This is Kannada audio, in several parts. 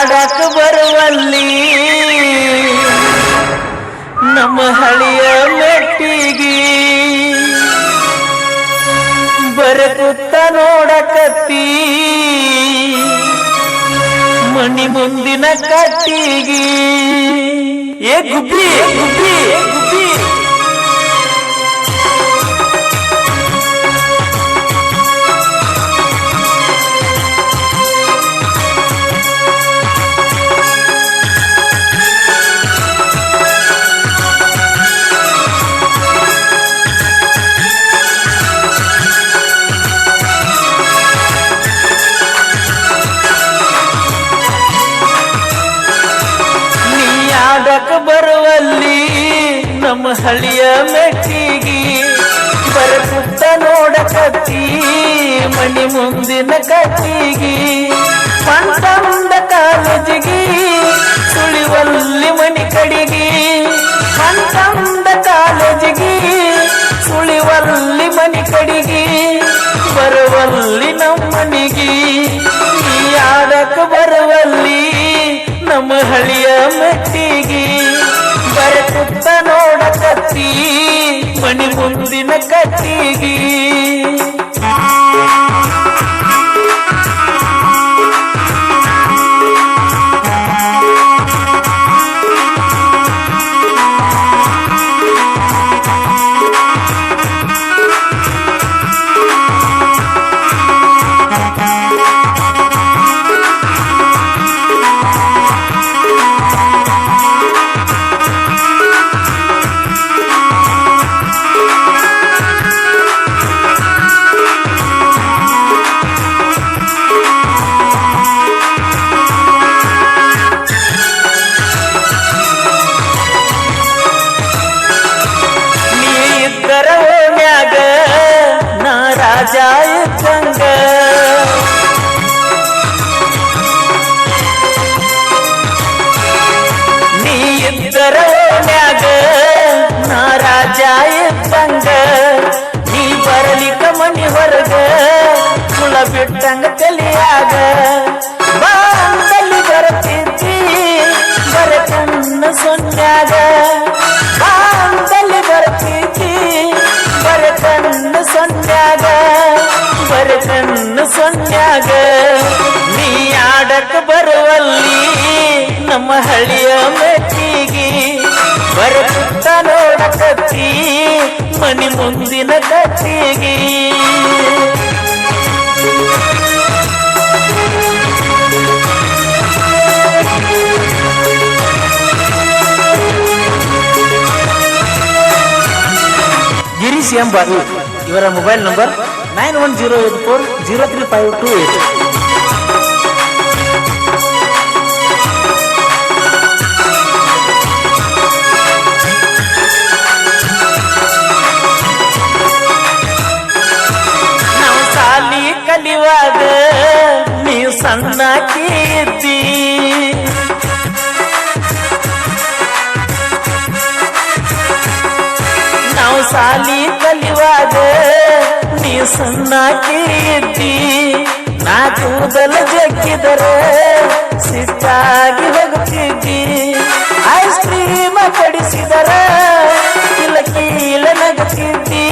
ಆಡಕ ಬರುವಲ್ಲಿ ನಮ್ಮ ಹಳಿಯ ಮೆಟ್ಟಿಗಿ ಬರಕುತ್ತ ನೋಡಕತ್ತಿ ಮಣಿ ಮುಂದಿನ ಕಟ್ಟಿಗಿ ಏ ಗುಬ್ಬಿ ಗುಬ್ಬಿ ಗುಬ್ಬಿ ಬರುವಲ್ಲಿ ನಮ್ಮ ಹಳಿಯ ಮೆಟ್ಟಿಗಿ ಬರಕುತ್ತ ನೋಡಕತ್ತಿ ಮಣಿ ಮುಂದಿನ ಕಟ್ಟಿಗಿ ಪಂತಂದ ಕಾಲೇಜಿಗಿ ಸುಳಿವಲ್ಲಿ ಮನಿ ಕಡಿಗಿ ಪಂತಂದ ಕಾಲೇಜಿಗಿ ಸುಳಿವಲ್ಲಿ ಮನಿ ಕಡಿಗಿ ಬರುವಲ್ಲಿ ನಮ್ಮನಿಗಿ ಈ ಆಡಕ ಬರುವಲ್ಲಿ ನಮ್ಮ ಹಳಿಯ ಮೆಟ್ಟಿಗಿ ಬರಕುತ್ತ ನೋಡಕತ್ತಿ ಮಣಿ ಮುಂದಿನ ಕಟ್ಟಿಗಿ ಜಾಯಕಂಗ ನೀ ಇದ್ದರ ಮ್ಯಾಗ ನಾ ರಾಜಾಯಕಂಗ ನೀ ಬರಲಿಕ ಮನಿ ಹೊರಗ ಕುಳ ಬಿಟ್ಟಂಗ ತಲಿಯಾಗ ಬಾಂದಲ್ಲಿ ಬರತಿದ್ದಿ ಬರಕನ್ನ ಸೊನ್ಯಾಗ ಬಾಂದಲ್ಲಿ ಬರತಿದ್ದಿ ಬರಕನ್ನ ಸೊನ್ಯಾಗ ಬರಕನ್ನ ಸೊನ್ಯಾಗ ನೀ ಆಡಕ ಬರುವಲ್ಲಿ ನಮ್ಮ ಹಳಿಯ ಮೆಟ್ಟಿಗಿ ಬರಕುತ್ತ ನೋಡಕತ್ತಿ ಮನಿ ಮುಂದಿನ ಕಟ್ಟಿಗಿ ಗಿರೀಶ್ ಎಂಬ ಇವರ ಮೊಬೈಲ್ ನಂಬರ್ 9108403528. ನಾವು ಸಾಲಿ ಕಲಿಯುವಾಗ ನೀ ಸಣ್ಣಕಿ ಇದ್ದಿ ನಾವು ಸಾಲಿ ಕಲಿಯುವಾಗ ನೀ ಸಣ್ಣಕಿ ಇದ್ದಿ ನಾ ಕೂದಲ ಜಗ್ಗಿದರೆ ಸಿಟ್ಟಾಗಿ ಹೋಗುತ್ತಿದ್ದಿ ಐಸ್ ಕ್ರೀಮ ಕೊಡಿಸಿದರ ಕಿಲ ಕೀಲ ನಗುತ್ತಿದ್ದಿ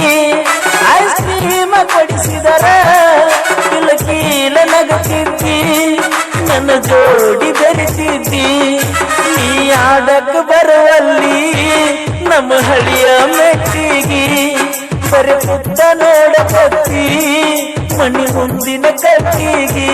ಐಸ್ ಕ್ರೀಮ ಕೊಡಿಸಿದರ ಕಿಲ ಕೀಲ ನಗುತ್ತಿದ್ದಿ ನನ್ನ ಜೋಡಿ ಬೆರೆತಿದ್ದಿ ನೀ ಆಡಕ ಬರುವಲ್ಲಿ ನಮ್ಮ ಹಳಿಯ ಮೆಟ್ಟಿಗಿ ಬರಕುತ್ತ ನೋಡಕತ್ತಿ ಮಣಿ ಮುಂದಿನ ಕಟ್ಟಿಗಿ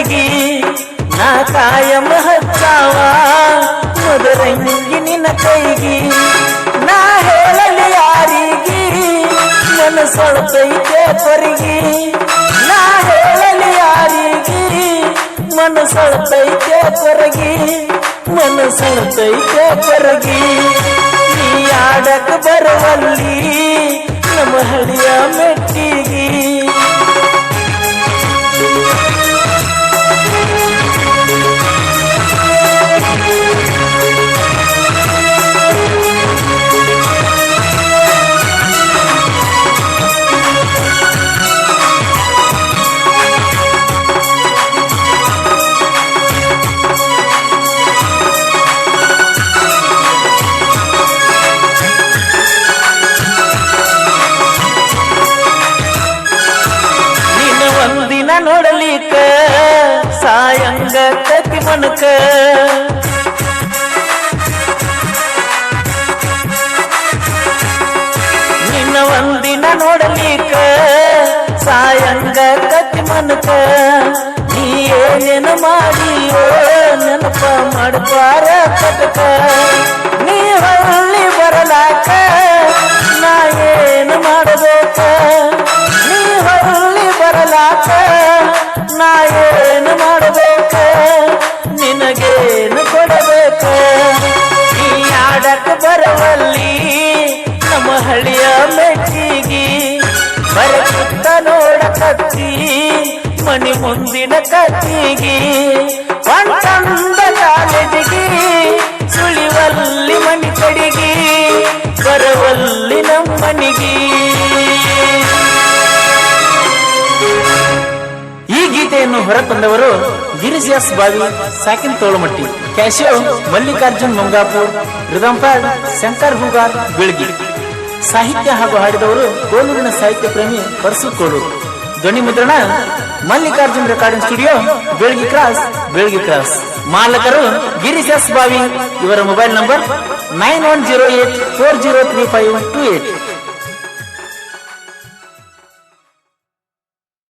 ಕೈಗಿ ನಾ ಕಾಯಂ ಹಚ್ಚಾವ ಮದರಂಗಿ ನಿನ್ನ ಕೈಗಿ ನಾ ಹೇಳಲಿ ಯಾರಿಗಿ ನನ್ನ ಸೊಳತೈತೆ ಕೊರಗಿ ನಾ ಹೇಳಲಿ ಯಾರಿಗಿ ಮನ ಸೊಳತೈತೆ ಕೊರಗಿ ಮನ ಸೊಳತೈತೆ ಕೊರಗಿ ನೀ ಆಡಕ ಬರುವಲ್ಲಿ ನಮ್ಮ ಹಳಿಯ ಮೆಟ್ಟಿಗಿ ನೋಡಲಿಕ್ಕ ಸಾಯಂಗ ಕತಿ ಮನಕ ನಿನ್ನ ಒಂದಿನ ನೋಡಲಿಕ್ಕ ಸಾಯಂಗ ಕತಿ ಮನಕ ನೀ ಏನೇನು ಮಾಡಿಯೋ ನೆನಪ ಮಾಡ್ಬಾರ ಕಟಕ ನೀ ಹೊಳ್ಳಿ ಬರಲಾಕ ನಾ ಏನು ಮಾಡಬೇಕ ನೀ ಹೊಳ್ಳಿ ಬರಲಾಕ ನಾ ಏನು ಮಾಡಬೇಕ ನಿನಗೇನು ಕೊಡಬೇಕ ನೀ ಆಡಕ ಬರವಲ್ಲಿ ನಮ್ಮ ಹಳಿಯ ಮೆಟ್ಟಿಗಿ ಬರಕುತ್ತ ನೋಡಕತ್ತಿ ಮನಿ ಮುಂದಿನ ಕತ್ತಿಗಿ ಒಂಟಂದ ಕಾಲೇಜಿಗಿ ಸುಳಿವಲ್ಲಿ ಮನಿ ಕಡಿಗಿ ಬರವಲ್ಲಿ ನಮ್ಮನಿಗಿ ಈ ಗೀತೆಯನ್ನು ಹೊರತಂದವರು ಗಿರೀಶ್ ಎಸ್ ಬಾವಿ ಸಾಕಿನ ತೋಳಮಟ್ಟಿ ಕ್ಯಾಶಿಯೋ ಮಲ್ಲಿಕಾರ್ಜುನ್ ಮಂಗಾಪುರ್ ರಿದಂಪಾಡ್ ಶಂಕರ್ ಹೂಗಾರ್ ಬೆಳಗಿ ಸಾಹಿತ್ಯ ಹಾಗೂ ಹಾಡಿದವರು ಕೋಲೂರಿನ ಸಾಹಿತ್ಯ ಪ್ರೇಮಿ ಪರಸು ಕೋಲೂರು ಧ್ವನಿ ಮುದ್ರಣ ಮಲ್ಲಿಕಾರ್ಜುನ್ ರೆಕಾರ್ಡಿಂಗ್ ಸ್ಟುಡಿಯೋ ಬೆಳಗಿ ಕ್ರಾಸ್ ಮಾಲಕರು ಗಿರೀಶ್ ಎಸ್ ಬಾವಿ ಇವರ ಮೊಬೈಲ್ ನಂಬರ್ 9108403528